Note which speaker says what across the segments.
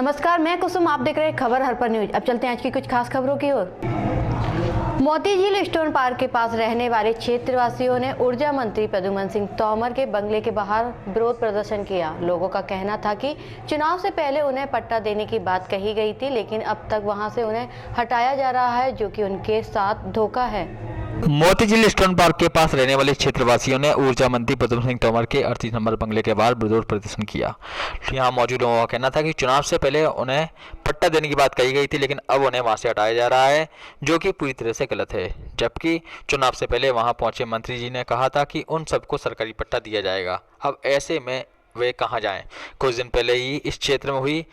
Speaker 1: नमस्कार, मैं कुसुम, आप देख रहे हैं खबर हर पर न्यूज। अब चलते हैं आज की कुछ खास खबरों की ओर। मोती झील स्टोन पार्क के पास रहने वाले क्षेत्रवासियों ने ऊर्जा मंत्री प्रद्युम्न सिंह तोमर के बंगले के बाहर विरोध प्रदर्शन किया। लोगों का कहना था कि चुनाव से पहले उन्हें पट्टा देने की बात कही गई थी, लेकिन अब तक वहां से उन्हें हटाया जा रहा है, जो कि उनके साथ धोखा है।
Speaker 2: मोती झील स्टोन पार्क के पास रहने वाले क्षेत्रवासियों ने ऊर्जा मंत्री प्रद्युम्न सिंह तोमर के 38 नंबर बंगले के बाहर विरोध प्रदर्शन किया। यहां मौजूद लोगों का कहना था कि चुनाव से पहले उन्हें पट्टा देने की बात कही गई थी, लेकिन अब उन्हें वहां से हटाया जा रहा है, जो कि पूरी तरह से गलत है। जबकि चुनाव से पहले वहां पहुंचे मंत्री जी ने कहा था कि उन सबको सरकारी पट्टा दिया जाएगा। अब ऐसे में वे कहां जाएं? कुछ दिन पहले ही इस क्षेत्र में हुई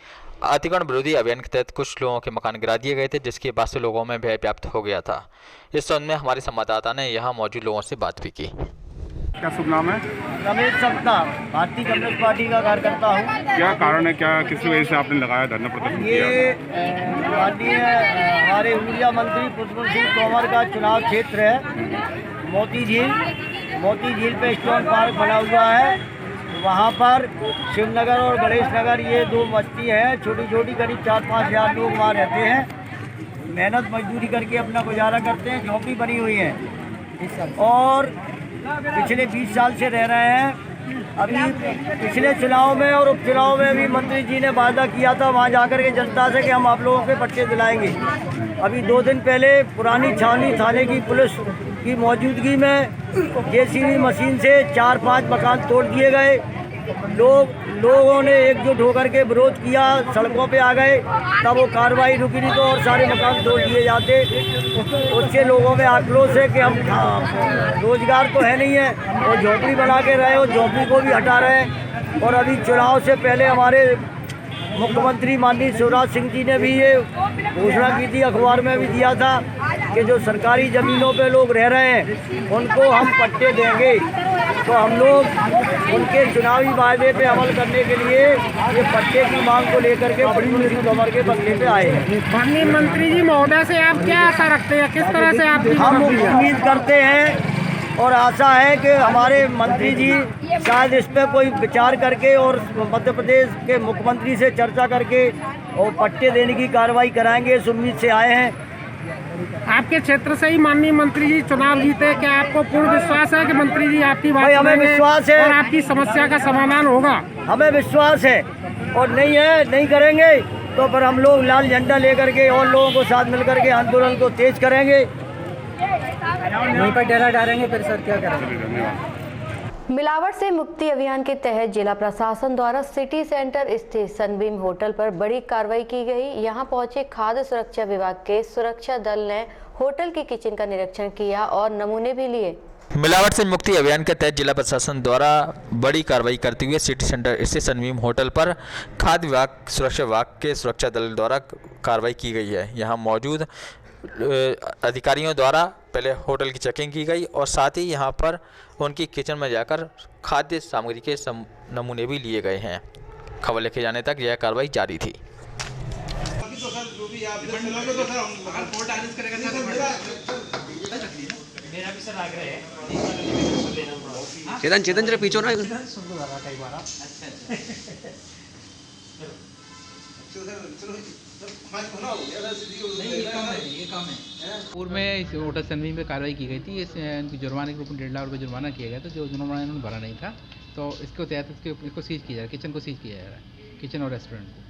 Speaker 2: अतिक्रमण विरोधी अभियान के तहत कुछ लोगों के मकान गिरा दिए गए थे, जिसके बाद से लोगों में भय व्याप्त हो गया था। इस संबंध में हमारे संवाददाता ने यहाँ मौजूद लोगों से बात भी की।
Speaker 3: क्या शुभ नाम है?
Speaker 4: रमेश सप्ता, भारतीय कम्युनिस्ट पार्टी का कार्यकर्ता हूँ।
Speaker 3: क्या कारण है, क्या किस वजह से आपने लगाया धरना प्रदर्शन किया?
Speaker 4: ये माननीय हमारे ऊर्जा मंत्री प्रद्युम्न सिंह तोमर का चुनाव क्षेत्र है। मोती झील पे स्टोन पार्क बना हुआ है। वहाँ पर शिवनगर और गणेश नगर ये दो बस्ती है, छोटी छोटी, करीब 4-5 हज़ार लोग वहाँ रहते हैं। मेहनत मजदूरी करके अपना गुजारा करते हैं। झोंपड़ी बनी हुई है और पिछले 20 साल से रह रहे हैं। अभी पिछले चुनाव में और उपचुनाव में भी मंत्री जी ने वादा किया था वहाँ जाकर के जनता से कि हम आप लोगों के पट्टे दिलाएंगे। अभी 2 दिन पहले पुरानी छावनी थाने की पुलिस की मौजूदगी में जेसीबी मशीन से 4-5 मकान तोड़ दिए गए। लोगों ने एकजुट होकर के विरोध किया, सड़कों पे आ गए। तब वो कार्रवाई रुकी नहीं तो और सारे मकान तोड़ दिए जाते। उससे लोगों में आक्रोश है कि हम रोजगार तो है नहीं है, वो झोंपड़ी बना के रहे, वो झोंपड़ी को भी हटा रहे हैं। और अभी चुनाव से पहले हमारे मुख्यमंत्री माननीय शिवराज सिंह जी ने भी ये घोषणा की थी, अखबार में भी दिया था कि जो सरकारी ज़मीनों पे लोग रह रहे हैं उनको हम पट्टे देंगे। तो हम लोग उनके चुनावी वायदे पे अमल करने के लिए ये पट्टे की मांग को लेकर के प्रद्युम्न सिंह तोमर के बंगले पे आए हैं।
Speaker 5: माननीय मंत्री जी महोदय से आप क्या आशा रखते हैं, किस तरह से आप?
Speaker 4: हम उम्मीद करते हैं और आशा है कि हमारे मंत्री जी शायद इस पर कोई विचार करके और मध्य प्रदेश के मुख्यमंत्री से चर्चा करके और पट्टे देने की कार्रवाई कराएंगे, इस उम्मीद से आए हैं।
Speaker 5: आपके क्षेत्र से ही माननीय मंत्री जी चुनाव जीते, क्या आपको पूर्ण विश्वास है कि मंत्री जी आपकी बात
Speaker 4: हमें विश्वास है
Speaker 5: और आपकी समस्या का समाधान होगा?
Speaker 4: हमें विश्वास है, और नहीं करेंगे तो फिर हम लोग लाल झंडा लेकर के और लोगों को साथ मिलकर के आंदोलन को तेज करेंगे।
Speaker 5: वहीं पर डेरा डालेंगे। फिर सर क्या करेंगे?
Speaker 3: धन्यवाद।
Speaker 1: मिलावट से मुक्ति अभियान के तहत जिला प्रशासन द्वारा सिटी सेंटर स्थित सनबीम होटल पर बड़ी कार्रवाई की गई। यहां पहुंचे खाद्य सुरक्षा विभाग के सुरक्षा दल ने होटल की किचन का निरीक्षण किया और नमूने भी लिए।
Speaker 2: मिलावट से मुक्ति अभियान के तहत जिला प्रशासन द्वारा बड़ी कार्रवाई करते हुए सिटी सेंटर स्थित सनबीम होटल पर खाद्य विभाग सुरक्षा विभाग के सुरक्षा दल द्वारा कार्रवाई की गई है। यहाँ मौजूद अधिकारियों द्वारा पहले होटल की चेकिंग की गई और साथ ही यहाँ पर उनकी किचन में जाकर खाद्य सामग्री के नमूने भी लिए गए हैं। खबर लिखे जाने तक यह कार्रवाई जारी थी।
Speaker 6: चेतन जरा पीछे ना।
Speaker 7: पूर्व में इस होटल सनबीम पे कार्रवाई की गई थी। इनकी जुर्माने के रूप में 1.5 लाख रुपये जुर्माना किया गया था, जो जुर्माना इन्होंने भरा नहीं था। तो इसके तहत इसको सीज किया जा रहा है, किचन को सीज किया जा रहा है, किचन और रेस्टोरेंट को।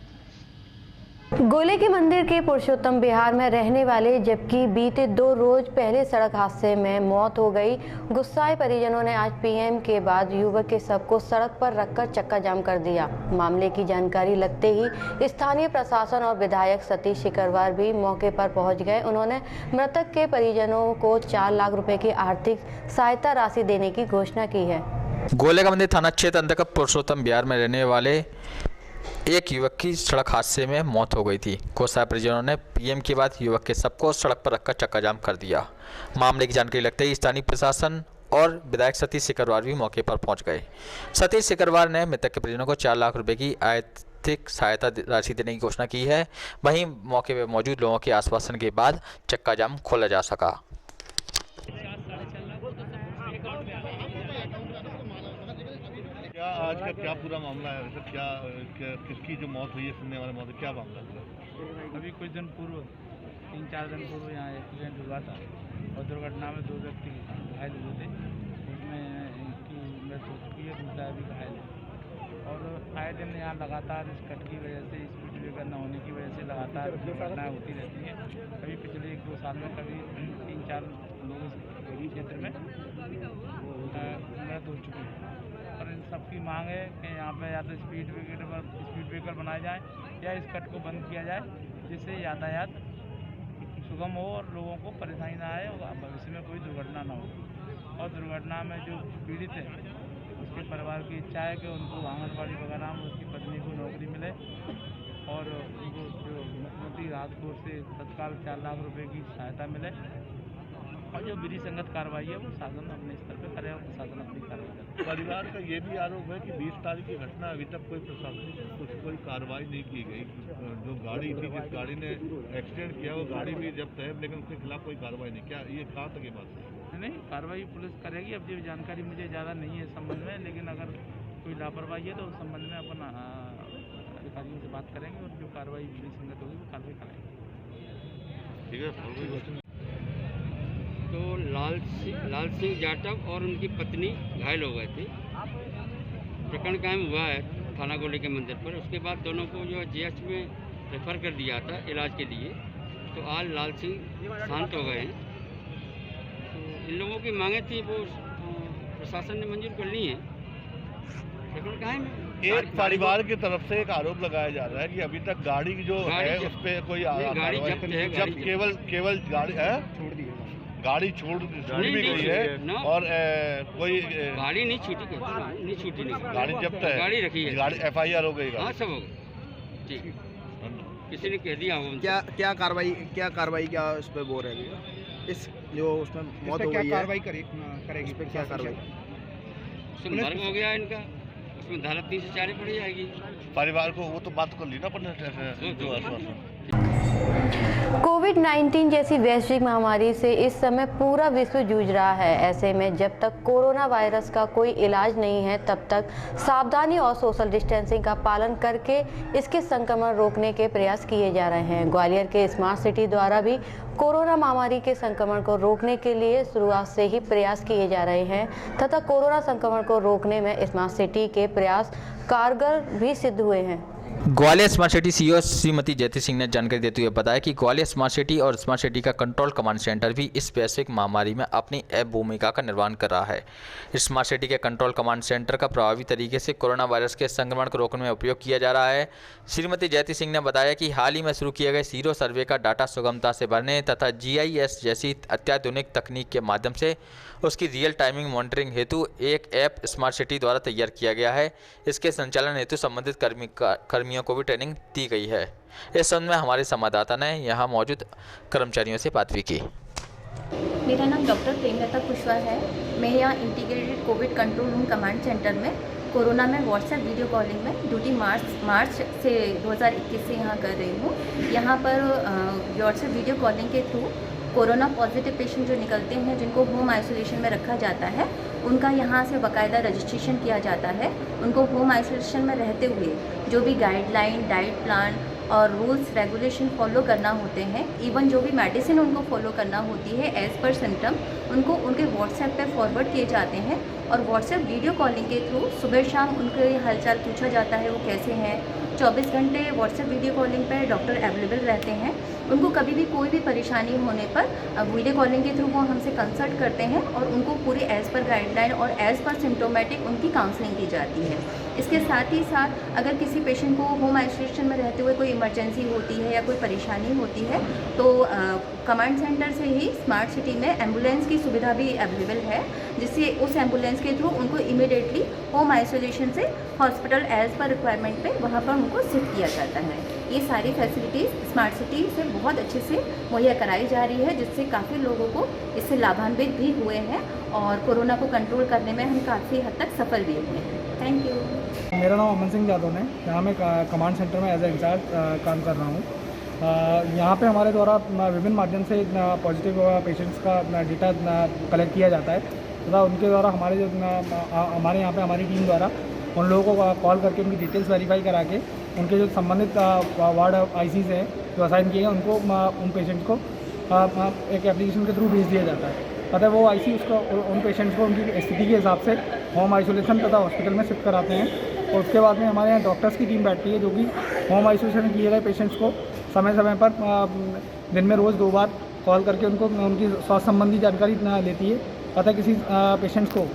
Speaker 1: गोले के मंदिर के पुरुषोत्तम बिहार में रहने वाले, जबकि बीते 2 रोज पहले सड़क हादसे में मौत हो गई। गुस्साए परिजनों ने आज पीएम के बाद युवक के शव को सड़क पर रखकर चक्का जाम कर दिया। मामले की जानकारी लगते ही स्थानीय प्रशासन और विधायक सतीश सिकरवार भी मौके पर पहुंच गए। उन्होंने मृतक के परिजनों को 4 लाख रुपए की आर्थिक सहायता राशि देने की घोषणा की है।
Speaker 2: गोले का मंदिर थाना क्षेत्र अंतर्गत पुरुषोत्तम बिहार में रहने वाले एक युवक की सड़क हादसे में मौत हो गई थी। गुस्साए परिजनों ने पीएम के बाद युवक के शव को सड़क पर रखकर चक्का जाम कर दिया। मामले की जानकारी लगते ही स्थानीय प्रशासन और विधायक सतीश सिकरवार भी मौके पर पहुंच गए। सतीश सिकरवार ने मृतक के परिजनों को 4 लाख रुपए की आर्थिक सहायता राशि देने की घोषणा की है। वहीं मौके पर मौजूद लोगों के आश्वासन के बाद चक्का जाम खोला जा सका।
Speaker 3: क्या
Speaker 8: आज का क्या पूरा मामला है? सर क्या किसकी जो मौत हुई है, सुनने वाला मौत है, क्या मामला है?
Speaker 7: अभी कुछ दिन पूर्व 3-4 दिन पूर्व यहाँ एक्सीडेंट हुआ था और दुर्घटना में 2 व्यक्ति घायल हुए थे। उसमें इनकी मृत्यु हो चुकी है, दूसरा अभी घायल है। और आए दिन यहाँ लगातार इस कट की वजह से, स्पीड ब्रेकर न होने की वजह से लगातार दुर्घटनाएँ होती रहती हैं। कभी पिछले 1-2 साल में कभी 3-4 लोग इस क्षेत्र में मृत्यु हो चुकी है। और इन सब की मांग है कि यहाँ पे या तो स्पीड ब्रेकर बनाए जाएँ या इस कट को बंद किया जाए, जिससे यातायात सुगम हो और लोगों को परेशानी ना आए और भविष्य में कोई दुर्घटना ना हो। और दुर्घटना में जो पीड़ित है उसके परिवार की इच्छा है कि उनको आंगनबाड़ी वगैरह में उसकी पत्नी को नौकरी मिले और उनको जो मुख्यमंत्री राहत कोष से तत्काल 4 लाख रुपए की सहायता मिले। और जो विधि संगत कार्रवाई है वो शासन अपने स्तर पर करे और प्रशासन अपनी कार्रवाई करे।
Speaker 8: परिवार का ये भी आरोप है कि 20 तारीख की घटना अभी तक कोई प्रशासनिक कोई कार्रवाई नहीं की गई। जो गाड़ी थी, जिस गाड़ी ने एक्सीडेंट किया, वो गाड़ी भी जब्त है, लेकिन उसके खिलाफ कोई कार्रवाई नहीं। क्या ये कहाँ तक ये बात है?
Speaker 7: नहीं, कार्रवाई पुलिस करेगी। अब ये जानकारी मुझे ज़्यादा नहीं है इस संबंध में, लेकिन अगर कोई लापरवाही है तो उस संबंध में अपन अधिकारियों से बात करेंगे और जो कार्रवाई विधि संगत होगी वो कार्रवाई कराएंगे।
Speaker 8: ठीक है।
Speaker 6: तो लाल सिंह जाटव और उनकी पत्नी घायल हो गए थे। प्रकरण कायम हुआ है थाना गोले के मंदिर पर। उसके बाद दोनों को जो जीएच में रेफर कर दिया था इलाज के लिए। तो आज लाल सिंह शांत हो गए हैं। तो इन लोगों की मांगे थी वो प्रशासन ने मंजूर कर ली है। प्रकरण कायम है।
Speaker 8: एक परिवार की तरफ से एक आरोप लगाया जा रहा है कि अभी तक गाड़ी जो है उस पर कोई
Speaker 6: गाड़ी जब्त है।
Speaker 8: जब केवल गाड़ी है, गाड़ी छोड़ भी गई है और कोई
Speaker 6: गाड़ी नहीं छूटी, नहीं छूटी, नहीं
Speaker 8: गाड़ी जब्त है,
Speaker 6: गाड़ी रखी है,
Speaker 8: गाड़ी FIR हो गई।
Speaker 6: हाँ, सब हो गए। ठीक, किसी ने कह दिया होगा।
Speaker 9: क्या कार्रवाई क्या उस पर बोल रहे हैं? इस जो उसमें मौत हो गई है, कार्रवाई करेगी इस पर क्या कार्रवाई?
Speaker 6: उसमें मर्ग हो गया इनका, उसमें धारा 3 से 4 पड़ जाएगी।
Speaker 8: परिवार को वो तो बात कर ली ना अपन।
Speaker 1: कोविड-19 जैसी वैश्विक महामारी से इस समय पूरा विश्व जूझ रहा है। ऐसे में जब तक कोरोना वायरस का कोई इलाज नहीं है, तब तक सावधानी और सोशल डिस्टेंसिंग का पालन करके इसके संक्रमण रोकने के प्रयास किए जा रहे हैं। ग्वालियर के स्मार्ट सिटी द्वारा भी कोरोना महामारी के संक्रमण को रोकने के लिए शुरुआत से ही प्रयास किए जा रहे हैं तथा कोरोना संक्रमण को रोकने में स्मार्ट सिटी के प्रयास कारगर भी सिद्ध हुए हैं।
Speaker 2: Gwalior smart city CEO Shrimati जयती सिंह ने जानकारी देते हुए बताया कि ग्वालियर स्मार्ट सिटी और स्मार्ट सिटी का कंट्रोल कमांड सेंटर भी इस वैश्विक महामारी में अपनी अहम भूमिका का निर्वहन कर रहा है। स्मार्ट सिटी के कंट्रोल कमांड सेंटर का प्रभावी तरीके से कोरोना वायरस के संक्रमण को रोकने में उपयोग किया जा रहा है। श्रीमती जयती सिंह ने बताया कि हाल ही में शुरू किए गए सीरो सर्वे का डाटा सुगमता से भरने तथा GIS जैसी अत्याधुनिक तकनीक के माध्यम से उसकी रियल टाइमिंग मॉनिटरिंग हेतु एक ऐप स्मार्ट सिटी द्वारा तैयार किया गया है। इसके संचालन हेतु संबंधित कर्मियों को भी ट्रेनिंग दी गई है। इस संबंध में हमारे संवाददाता ने यहाँ मौजूद कर्मचारियों से बात भी की।
Speaker 10: मेरा नाम डॉक्टर प्रेमलता कुशवाहा है। मैं यहाँ integrated Covid control room command centre में कोरोना में व्हाट्सएप वीडियो कॉलिंग में ड्यूटी मार्च से 2021 से यहाँ कर रही हूँ। यहाँ पर व्हाट्सएप वीडियो कॉलिंग के थ्रू कोरोना पॉजिटिव पेशेंट जो निकलते हैं, जिनको होम आइसोलेशन में रखा जाता है, उनका यहाँ से बाकायदा रजिस्ट्रेशन किया जाता है। उनको होम आइसोलेशन में रहते हुए जो भी गाइडलाइन, डाइट प्लान और रूल्स रेगुलेशन फॉलो करना होते हैं, इवन जो भी मेडिसिन उनको फॉलो करना होती है एज़ पर सिम्टम, उनको उनके व्हाट्सएप पे फॉरवर्ड किए जाते हैं। और व्हाट्सएप वीडियो कॉलिंग के थ्रू सुबह शाम उनके हालचाल पूछा जाता है, वो कैसे हैं। 24 घंटे व्हाट्सएप वीडियो कॉलिंग पे डॉक्टर अवेलेबल रहते हैं। उनको कभी भी कोई भी परेशानी होने पर वीडियो कॉलिंग के थ्रू वो हमसे कंसल्ट करते हैं और उनको पूरी एज़ पर गाइडलाइन और एज़ पर सिम्टोमेटिक उनकी काउंसलिंग की जाती है। इसके साथ ही साथ अगर किसी पेशेंट को होम आइसोलेशन में रहते हुए कोई इमरजेंसी होती है या कोई परेशानी होती है, तो कमांड सेंटर से ही स्मार्ट सिटी में एम्बुलेंस की सुविधा भी अवेलेबल है, जिससे उस एम्बुलेंस के थ्रू उनको इमीडिएटली होम आइसोलेशन से हॉस्पिटल एज़ पर रिक्वायरमेंट पे वहाँ पर उनको शिफ्ट किया जाता है। ये सारी फैसिलिटीज़ स्मार्ट सिटी से बहुत अच्छे से मुहैया कराई जा रही है, जिससे काफ़ी लोगों को इससे लाभान्वित भी हुए हैं और कोरोना को कंट्रोल करने में हम काफ़ी हद तक सफल भी हुए हैं। Thank you.
Speaker 5: मेरा नाम अमन सिंह यादव है। यहाँ मैं कमांड सेंटर में एज ए इंचार्ज काम कर रहा हूँ। यहाँ पे हमारे द्वारा विभिन्न माध्यम से पॉजिटिव पेशेंट्स का डेटा कलेक्ट किया जाता है। तथा उनके द्वारा हमारे यहाँ पे हमारी टीम द्वारा उन लोगों को कॉल करके उनकी डिटेल्स वेरीफाई करा के उनके जो संबंधित वार्ड आईसीज हैं जो असाइन किए हैं उनको उन पेशेंट्स को एक एप्लीकेशन के थ्रू भेज दिया जाता है। अतः वो आईसी उसको उन पेशेंट्स को उनकी स्थिति के हिसाब से होम आइसोलेशन तथा हॉस्पिटल में शिफ्ट कराते हैं। और उसके बाद में हमारे यहाँ डॉक्टर्स की टीम बैठती है जो कि होम आइसोलेशन किए गए पेशेंट्स को समय समय पर दिन में रोज़ 2 बार कॉल करके उनको उनकी स्वास्थ्य संबंधी जानकारी लेती है। अतः किसी पेशेंट्स को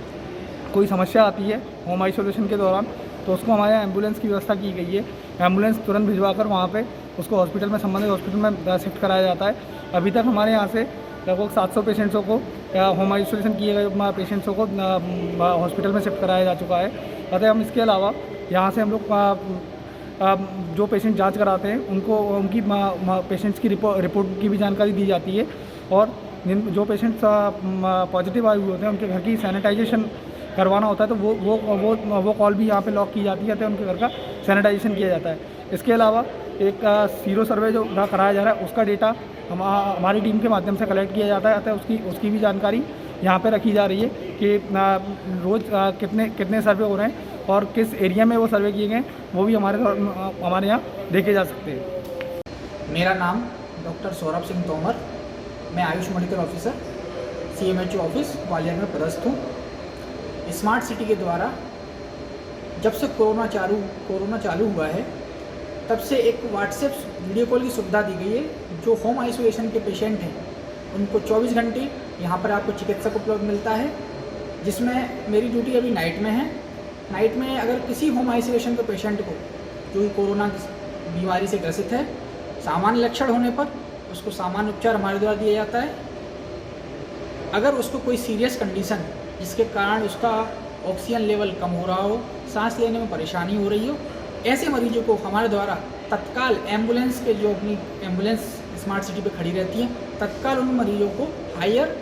Speaker 5: कोई समस्या आती है होम आइसोलेशन के दौरान तो उसको हमारे यहाँ एम्बुलेंस की व्यवस्था की गई है। एम्बुलेंस तुरंत भिजवा कर वहाँ पे उसको हॉस्पिटल में संबंधित हॉस्पिटल में शिफ्ट कराया जाता है। अभी तक हमारे यहाँ से लगभग 700 पेशेंट्सों को होम आइसोलेशन किए गए पेशेंट्सों को हॉस्पिटल में शिफ्ट कराया जा चुका है। अतः हम इसके अलावा यहाँ से हम लोग जो पेशेंट जांच कराते हैं उनको उनकी पेशेंट्स की रिपोर्ट की भी जानकारी दी जाती है। और जो पेशेंट्स पॉजिटिव आए हुए होते हैं उनके घर की सैनिटाइजेशन करवाना होता है तो वो कॉल भी यहाँ पे लॉक की जाती है तो उनके घर का सैनिटाइजेशन किया जाता है। इसके अलावा एक सीरो सर्वे जो कराया जा रहा है उसका डेटा हमारी टीम के माध्यम से कलेक्ट किया जाता है। अतः उसकी भी जानकारी यहाँ पे रखी जा रही है कि रोज़ कितने सर्वे हो रहे हैं और किस एरिया में वो सर्वे किए गए वो भी हमारे यहाँ देखे जा सकते हैं।
Speaker 11: मेरा नाम डॉक्टर सौरभ सिंह तोमर, मैं Ayush medical officer CMHO office Gwalior में पदस्थ हूँ। स्मार्ट सिटी के द्वारा जब से कोरोना चालू हुआ है तब से एक व्हाट्सएप वीडियो कॉल की सुविधा दी गई है। जो होम आइसोलेशन के पेशेंट हैं उनको 24 घंटे यहाँ पर आपको चिकित्सक उपलब्ध मिलता है, जिसमें मेरी ड्यूटी अभी नाइट में है। नाइट में अगर किसी होम आइसोलेशन के पेशेंट को जो कि कोरोना की बीमारी से ग्रसित है, सामान्य लक्षण होने पर उसको सामान्य उपचार हमारे द्वारा दिया जाता है। अगर उसको कोई सीरियस कंडीशन जिसके कारण उसका ऑक्सीजन लेवल कम हो रहा हो, सांस लेने में परेशानी हो रही हो, ऐसे मरीजों को हमारे द्वारा तत्काल एम्बुलेंस के जो अपनी एम्बुलेंस स्मार्ट सिटी पे खड़ी रहती है, तत्काल उन मरीजों को हायर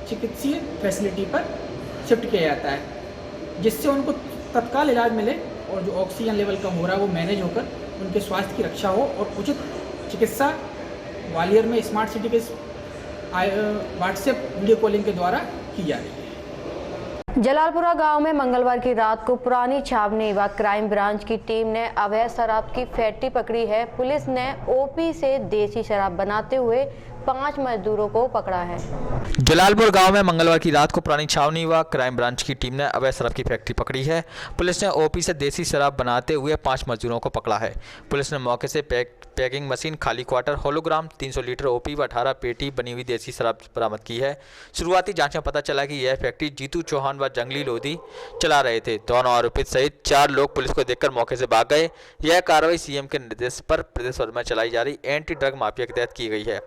Speaker 11: चिकित्सीय फैसिलिटी पर शिफ्ट किया जाता है, जिससे उनको तत्काल इलाज मिले और जो ऑक्सीजन लेवल कम हो रहा है वो मैनेज होकर उनके स्वास्थ्य की रक्षा हो और उचित चिकित्सा ग्वालियर में स्मार्ट सिटी के व्हाट्सएप वीडियो कॉलिंग के द्वारा की जा रही है।
Speaker 1: जलालपुरा गांव में मंगलवार की रात को पुरानी छावनी व क्राइम ब्रांच की टीम ने अवैध शराब की फैक्ट्री पकड़ी है। पुलिस ने ओपी से देसी शराब बनाते हुए 5 मजदूरों को पकड़ा है।
Speaker 2: जलालपुर गांव में मंगलवार की रात को पुरानी छावनी व क्राइम ब्रांच की टीम ने अवैध शराब की फैक्ट्री पकड़ी है। पुलिस ने ओपी से देसी शराब बनाते हुए 5 मजदूरों को पकड़ा है। पुलिस ने मौके से पैकिंग मशीन, खाली क्वार्टर, होलोग्राम, 300 लीटर ओपी व 18 पेटी बनी हुई देसी शराब बरामद की है। शुरुआती जांच में पता चला कि यह फैक्ट्री जीतू चौहान व जंगली लोधी चला रहे थे। दोनों आरोपित सहित 4 लोग पुलिस को देखकर मौके से भाग गए। यह कार्रवाई सीएम के निर्देश पर प्रदेश भर में चलाई जा रही एंटी ड्रग माफिया के तहत की गई है।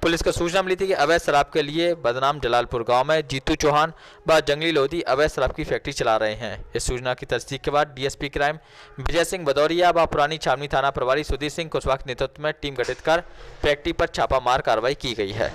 Speaker 2: पुलिस को सूचना मिली थी कि अवैध शराब के लिए बदनाम जलालपुर गांव में जीतू चौहान व जंगली लोधी अवैध शराब की फैक्ट्री चला रहे हैं। इस सूचना की तस्दीक के बाद डीएसपी क्राइम विजय सिंह भदौरिया व पुरानी छावनी थाना प्रभारी सुधीर सिंह कुशवाहा के नेतृत्व में टीम गठित कर फैक्ट्री पर छापामार कार्रवाई की गई है।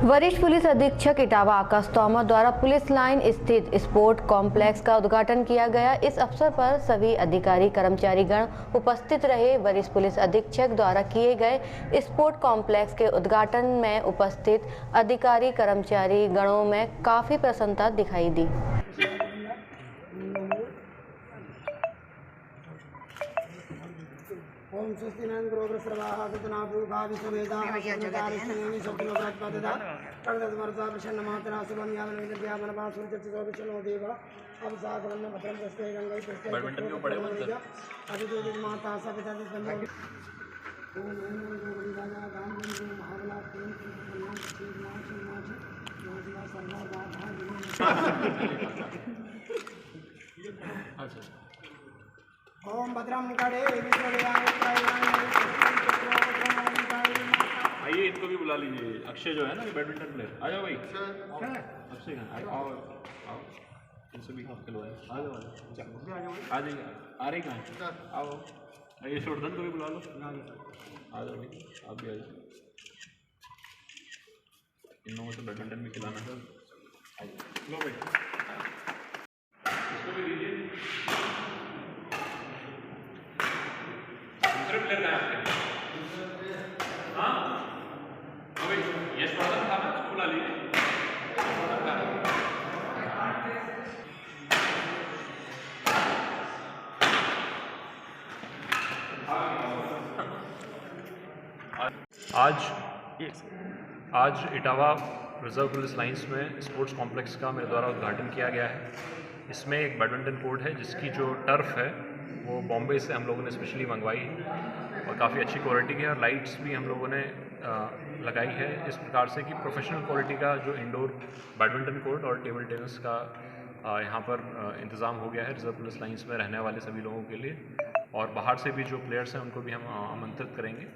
Speaker 1: वरिष्ठ पुलिस अधीक्षक इटावा आकाश तोमर द्वारा पुलिस लाइन स्थित स्पोर्ट कॉम्प्लेक्स का उद्घाटन किया गया। इस अवसर पर सभी अधिकारी कर्मचारीगण उपस्थित रहे। वरिष्ठ पुलिस अधीक्षक द्वारा किए गए स्पोर्ट कॉम्प्लेक्स के उद्घाटन में उपस्थित अधिकारी कर्मचारी गणों में काफी प्रसन्नता दिखाई दी।
Speaker 12: ओम स्वस्ति नयन ग्रोग्र सर्वाः सतनाभूभावि समेता अस्मदारिष्णेनि सप्तनो प्रत्पददा कर्दस्मरसा प्रसन्न मात्रा शुभम यावन विद्या मनवा सूर्यचक्षुषो विष्णु देव अब सागरन्न भद्रं दस्ते गंगै तस्ते बैडमिंटन के बड़े मंदिर अदिति माता सविता दिसंबो ओम नमो गोविंदाय राम बंधु महाबला प्रेम कल्याण श्री मां सर्वदा ओम भद्रम करे
Speaker 13: आइए, इनको भी बुला लीजिए। अक्षय जो है ना, ये बैडमिंटन प्लेयर, आ जाओ भाई। अक्षय आओ, इनसे भी खिलवाए। आ जाओ, आ जाइए। आ रही कहाँ? आओ। ये शोरधन को भी बुला लो। आ जाओ भाई, आप भी आ जाओ। इन लोगों से बैडमिंटन भी खिलाना है। लो भाई, इसको भी लीजिए। प्लेयर का है हाँ भाई, ये स्पर्धा था ना, बुला लीजिए। आज इटावा रिजर्व पुलिस लाइंस में स्पोर्ट्स कॉम्प्लेक्स का मेरे द्वारा उद्घाटन किया गया है। इसमें एक बैडमिंटन कोर्ट है जिसकी जो टर्फ है वो बॉम्बे से हम लोगों ने स्पेशली मंगवाई और काफ़ी अच्छी क्वालिटी की है, और लाइट्स भी हम लोगों ने लगाई है इस प्रकार से कि प्रोफेशनल क्वालिटी का जो इंडोर बैडमिंटन कोर्ट और टेबल टेनिस का यहाँ पर इंतज़ाम हो गया है रिजर्व पुलिस लाइंस में रहने वाले सभी लोगों के लिए, और बाहर से भी जो प्लेयर्स हैं उनको भी हम आमंत्रित करेंगे।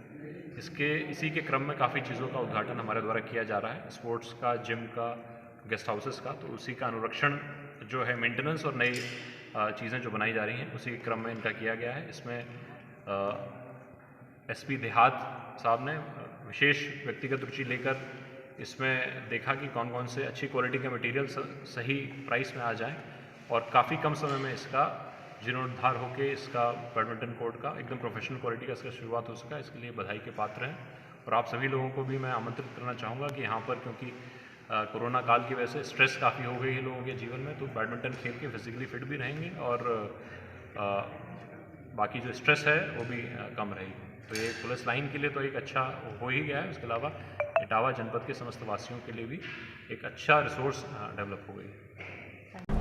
Speaker 13: इसी के क्रम में काफ़ी चीज़ों का उद्घाटन हमारे द्वारा किया जा रहा है, स्पोर्ट्स का, जिम का, गेस्ट हाउसेस का, तो उसी का अनुरक्षण जो है, मेंटेनेंस और नई चीज़ें जो बनाई जा रही हैं उसी के क्रम में इनका किया गया है। इसमें एसपी देहात साहब ने विशेष व्यक्तिगत रुचि लेकर इसमें देखा कि कौन कौन से अच्छी क्वालिटी के मटेरियल सही प्राइस में आ जाएं, और काफ़ी कम समय में इसका जीर्णोद्धार होकर इसका बैडमिंटन कोर्ट का एकदम प्रोफेशनल क्वालिटी का इसका शुरुआत हो सका। इसके लिए बधाई के पात्र हैं, और आप सभी लोगों को भी मैं आमंत्रित करना चाहूँगा कि यहाँ पर, क्योंकि कोरोना काल की वजह से स्ट्रेस काफ़ी हो गई है लोगों के जीवन में, तो बैडमिंटन खेल के फिजिकली फिट भी रहेंगे और बाकी जो स्ट्रेस है वो भी कम रहेगी। तो ये पुलिस लाइन के लिए तो एक अच्छा हो ही गया है, उसके अलावा इटावा जनपद के समस्त वासियों के लिए भी एक अच्छा रिसोर्स डेवलप हो गई है।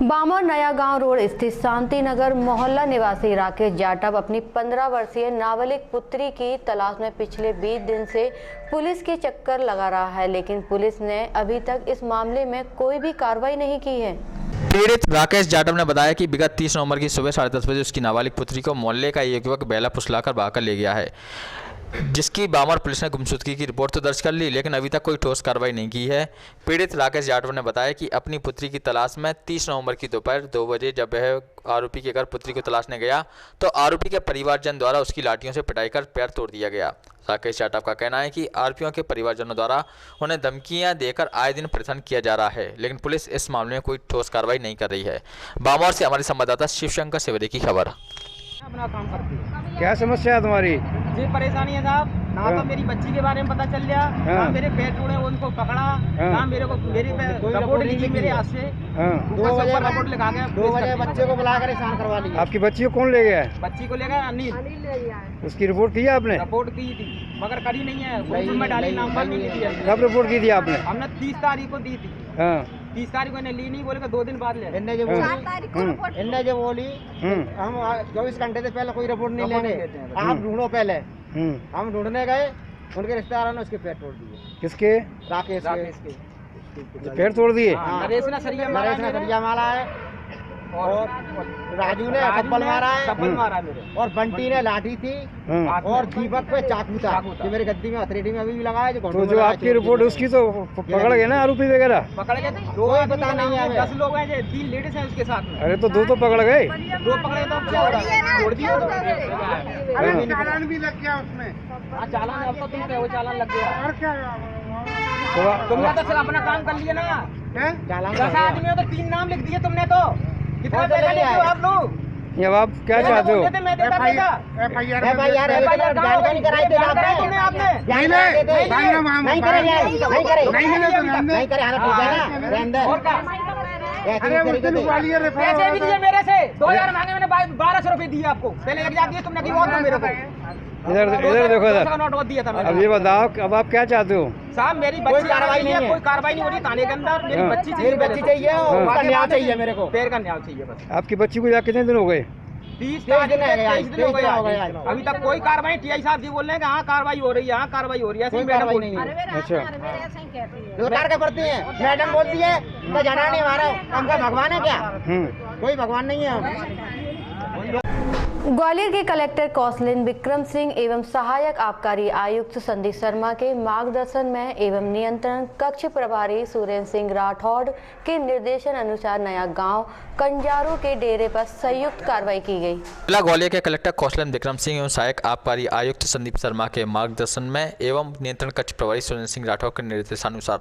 Speaker 1: बामर नया गांव रोड स्थित शांति नगर मोहल्ला निवासी राकेश जाटव अपनी 15 वर्षीय नाबालिग पुत्री की तलाश में पिछले 20 दिन से पुलिस के चक्कर लगा रहा है, लेकिन पुलिस ने अभी तक इस मामले में कोई भी कार्रवाई नहीं की है।
Speaker 2: पीड़ित राकेश जाटव ने बताया कि विगत 30 नवंबर की सुबह 10:30 बजे उसकी नाबालिग पुत्री को मोहल्ले का एक युवक बेला फुसलाकर भागकर ले गया है, जिसकी बामर पुलिस ने गुमशुदगी की रिपोर्ट तो दर्ज कर ली, लेकिन अभी तक कोई ठोस कार्रवाई नहीं की है। पीड़ित राकेश जाटव ने बताया कि अपनी पुत्री की तलाश में 30 नवंबर की दोपहर 2 बजे जब वह आरोपी के घर पुत्री को तलाशने गया तो आरोपी के परिवारजन द्वारा उसकी लाठियों से पिटाई कर पैर तोड़ दिया गया। राकेश जाटव का कहना है कि आरोपियों के परिवारजनों द्वारा उन्हें धमकियां देकर आए दिन परेशान किया जा रहा है, लेकिन पुलिस इस मामले में कोई ठोस कार्रवाई नहीं कर रही है। बामर से हमारे संवाददाता शिवशंकर सेवरे की खबर।
Speaker 14: अपना काम करती है।
Speaker 9: क्या समस्या है तुम्हारी?
Speaker 14: जी परेशानी है साहब, ना तो मेरी बच्ची के बारे में पता चल गया, ना मेरे पैर टूटे उनको पकड़ा, ना मेरे को मेरी रिपोर्ट लिखी मेरे हाथ से, 2 बजे रिपोर्ट लिखा गया, 2 बजे बच्चे को बुलाकर ईशान करवा लिया।
Speaker 9: आपकी बच्ची को कौन ले गया है?
Speaker 14: बच्ची को ले गया अनिल।
Speaker 9: उसकी रिपोर्ट की है आपने?
Speaker 14: रिपोर्ट की थी मगर करी नहीं है, में डाली, नंबर नहीं लिया।
Speaker 9: कब रिपोर्ट की थी आपने?
Speaker 14: हमने 30 तारीख को दी थी। 30 तारीख को ली नहीं, बोले 2 दिन बाद ले। इन्ने जो बोली हम 24 घंटे से पहले कोई रिपोर्ट नहीं लेंगे, आप ढूंढो पहले। हम ढूंढने गए, उनके रिश्तेदारों ने उसके पैर तोड़ दिए।
Speaker 9: किसके?
Speaker 14: राकेश के
Speaker 9: पैर तोड़ दिए।
Speaker 14: नरेश ने सरिया मारा है, और राजू ने चप्पल मारा है, और बंटी ने लाठी थी, और दीपक पे चाकू था जो मेरी गद्दी में हथेली में अभी भी लगा है।
Speaker 9: तो जो आपकी रिपोर्ट उसकी तो पकड़ गए ना आरोपी वगैरह?
Speaker 14: पकड़ गए, 2 पता नहीं है, 10 लोग हैं, 3 लेडीज हैं उसके साथ में।
Speaker 9: अरे तो 2 तो पकड़ गए।
Speaker 14: 2 पकड़े तो क्या हो रहा है, छोड़ दिया तो चालान भी लग गया उसमें। हाँ चालान, अब तो तुम कहो चालान लग गया, और क्या तुमने तो सिर्फ अपना काम कर लिया ना यार। 10 आदमियों तो 3 नाम लिख दिए तुमने, तो कितना पैसा लेते हो आप लोग?
Speaker 9: ये आप क्या चाहते हो?
Speaker 14: FIR जानकारी कराई थी आपने? नहीं करे, पैसे भी दिए मेरे से, 2000 मांगे, मैंने 1200 रुपए दिए आपको। पहले 1000 दिए तुमने, मेरे को
Speaker 9: इधर देखो इधर।
Speaker 14: नोट दिया था।
Speaker 9: अब ये बताओ, अब आप क्या चाहते हो?
Speaker 14: साहब मेरी बच्ची कार्रवाई नहीं है, कोई कार्रवाई नहीं हो रही थाने के अंदर। मेरी बच्ची चाहिए, उसका न्याय चाहिए मेरे को, पैर का न्याय चाहिए बस।
Speaker 9: आपकी बच्ची को जाके कितने दिन हो गए?
Speaker 14: 30 दिन हो गए, अभी तक कोई कार्रवाई। TI साहब जी बोल रहे हैं कि हाँ कार्रवाई हो रही है, हाँ कार्रवाई हो रही है, ऐसी मैडम नहीं है।
Speaker 9: अच्छा,
Speaker 14: सरकार क्या करती है, मैडम बोलती है तो जाना नहीं, हमारा हमका भगवान है क्या? कोई भगवान नहीं है।
Speaker 1: ग्वालियर के कलेक्टर कौशलेंद्र विक्रम सिंह एवं सहायक आबकारी आयुक्त संदीप शर्मा के मार्गदर्शन में एवं नियंत्रण कक्ष प्रभारी सुरेंद्र सिंह राठौड़ के निर्देशन अनुसार नया गांव कंजारू के डेरे पर संयुक्त कार्रवाई की गई।
Speaker 2: जिला ग्वालियर के कलेक्टर कौशलेंद्र विक्रम सिंह एवं सहायक आबकारी आयुक्त संदीप शर्मा के मार्गदर्शन में एवं नियंत्रण कक्ष प्रभारी सुरेंद्र सिंह राठौड़ के निर्देशानुसार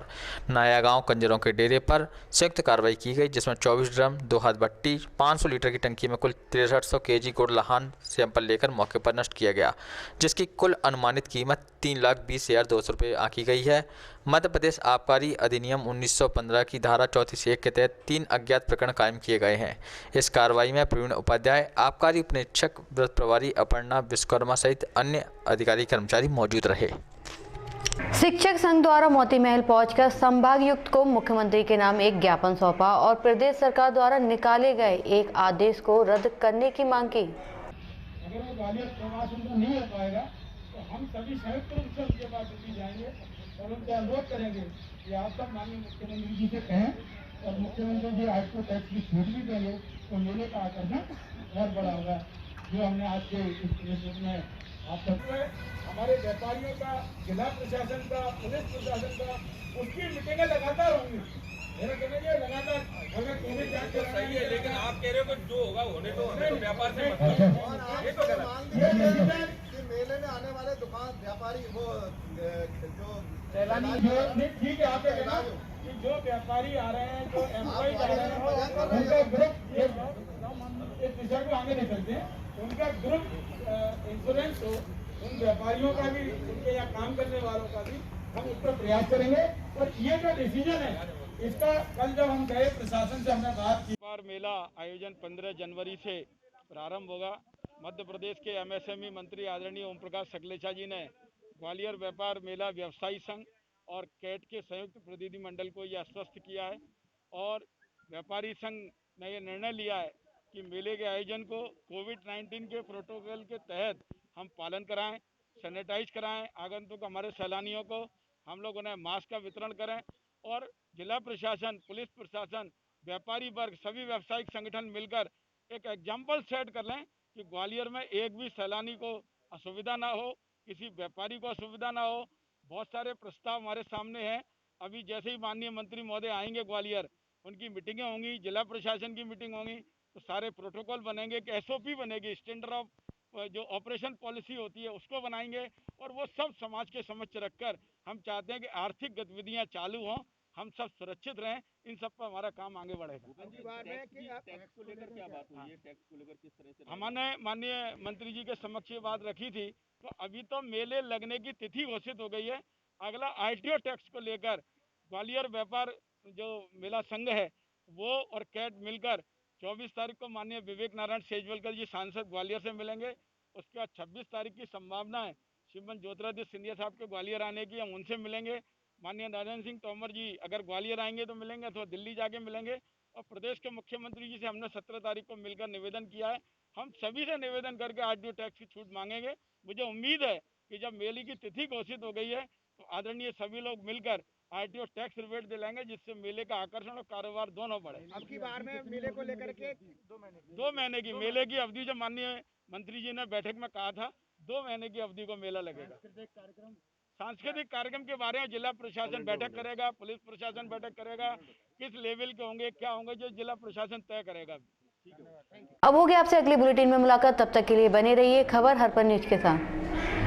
Speaker 2: नया गांव कंजरों के डेरे पर संयुक्त कार्रवाई की गई, जिसमें 24 ड्रम, 2 हाथ भट्टी, 500 लीटर की टंकी में कुल 6300 kg गुड़ लहान सैंपल लेकर मौके पर नष्ट किया गया, जिसकी कुल अनुमानित कीमत 3,20,200 रुपये आंकी गई है। मध्य प्रदेश आबकारी अधिनियम 1915 की धारा 34(1) के तहत 3 अज्ञात प्रकरण कायम किए गए हैं। इस कार्रवाई में प्रवीण उपाध्याय, आबकारी उपनिरीक्षक, व्रत प्रभारी अपर्णा विश्वकर्मा सहित अन्य अधिकारी कर्मचारी मौजूद रहे।
Speaker 1: शिक्षक संघ द्वारा मोती महल पहुंचकर संभागायुक्त को मुख्यमंत्री के नाम एक ज्ञापन सौंपा और प्रदेश सरकार द्वारा निकाले गए एक आदेश को रद्द करने की मांग की।
Speaker 5: अगर वो ग्वालियर प्रवास उनका नहीं हो पाएगा तो हम सभी संयुक्त रूप से उनके पास दिल्ली जाएंगे और उनसे अनुरोध करेंगे कि आप सब माननीय मुख्यमंत्री जी से कहें और मुख्यमंत्री जी आज को टैक्स की छूट भी देंगे तो मेले का आकर्षण बहुत बड़ा होगा। जो हमने आज के इस में आप सबको हमारे व्यापारियों का, जिला प्रशासन का, पुलिस प्रशासन का, उसकी मीटिंगें लगातार होंगी। मेरा कहना ये लगातार अगर कोविड जांच सही है, लेकिन आप कह रहे हो कि जो होगा होने दो, व्यापार से
Speaker 9: मेले में आने वाले दुकान व्यापारी वो जो
Speaker 5: ठीक है, आप कहना कि जो व्यापारी आ रहे हैं, जो एम्प्लॉय आ रहे हैं, उनका ग्रुप इस विषय को आगे नहीं सकते, उनका ग्रुप इंश्योरेंस हो, उन व्यापारियों का भी, उनके यहाँ काम करने वालों का भी हम उस पर प्रयास करेंगे। और ये जो डिसीजन है इसका कल जब हम गए प्रशासन से हमने बात की।
Speaker 15: मेला आयोजन 15 जनवरी से प्रारंभ होगा। मध्य प्रदेश के एमएसएमई मंत्री आदरणीय ओम प्रकाश सकलेचा जी ने ग्वालियर व्यापार मेला व्यवसायी संघ और कैट के संयुक्त प्रतिनिधिमंडल को यह आश्वस्त किया है और व्यापारी संघ ने यह निर्णय लिया है कि मेले के आयोजन को कोविड-19 के प्रोटोकॉल के तहत हम पालन कराएं, सैनिटाइज कराएं, आगंतुक हमारे सैलानियों को हम लोग उन्हें मास्क का वितरण करें और जिला प्रशासन, पुलिस प्रशासन, व्यापारी वर्ग, सभी व्यावसायिक संगठन मिलकर एक एग्जाम्पल सेट कर लें कि ग्वालियर में एक भी सैलानी को असुविधा ना हो, किसी व्यापारी को असुविधा ना हो। बहुत सारे प्रस्ताव हमारे सामने हैं। अभी जैसे ही माननीय मंत्री महोदय आएंगे ग्वालियर, उनकी मीटिंगें होंगी, जिला प्रशासन की मीटिंग होंगी, तो सारे प्रोटोकॉल बनेंगे, एक SOP बनेगी, स्टैंडर्ड ऑफ जो ऑपरेशन पॉलिसी होती है उसको बनाएंगे और वो सब समाज के समक्ष रखकर हम चाहते हैं कि आर्थिक गतिविधियां चालू हों, हम सब सुरक्षित रहें, इन सब पर हमारा काम आगे बढ़ेगा।
Speaker 13: टैक्स को लेकर क्या बात हुई है? टैक्स को लेकर किस तरह से
Speaker 15: हमने माननीय मंत्री जी के समक्ष ये बात रखी थी, तो अभी तो मेले लगने की तिथि घोषित हो गई है। अगला ITO टैक्स को लेकर ग्वालियर व्यापार जो मेला संघ है वो और कैट मिलकर 24 तारीख को माननीय विवेक नारायण सेजवलकर जी सांसद ग्वालियर से मिलेंगे। उसके बाद 26 तारीख की संभावना है श्रीमान ज्योतिरादित्य सिंधिया साहब के ग्वालियर आने की, हम उनसे मिलेंगे। माननीय नरेंद्र सिंह तोमर जी अगर ग्वालियर आएंगे तो मिलेंगे, अथवा दिल्ली जाके मिलेंगे। और प्रदेश के मुख्यमंत्री जी से हमने 17 तारीख को मिलकर निवेदन किया है। हम सभी से निवेदन करके ITO टैक्स की छूट मांगेंगे। मुझे उम्मीद है कि जब मेले की तिथि घोषित हो गई है तो आदरणीय सभी लोग मिलकर ITO टैक्स रिबेट दिलाएंगे, जिससे मेले का आकर्षण और कारोबार दोनों बढ़े।
Speaker 14: अब की बार में मेले को लेकर के
Speaker 15: 2 महीने की मेले की अवधि जो माननीय मंत्री जी ने बैठक में कहा था, 2 महीने की अवधि को मेला लगेगा। सांस्कृतिक कार्यक्रम के बारे में जिला प्रशासन बैठक करेगा, पुलिस प्रशासन बैठक करेगा, किस लेवल के होंगे, क्या होंगे, जो जिला प्रशासन तय करेगा।
Speaker 1: अब होगी आपसे अगली बुलेटिन में मुलाकात, तब तक के लिए बने रहिए खबर हर पल न्यूज के साथ।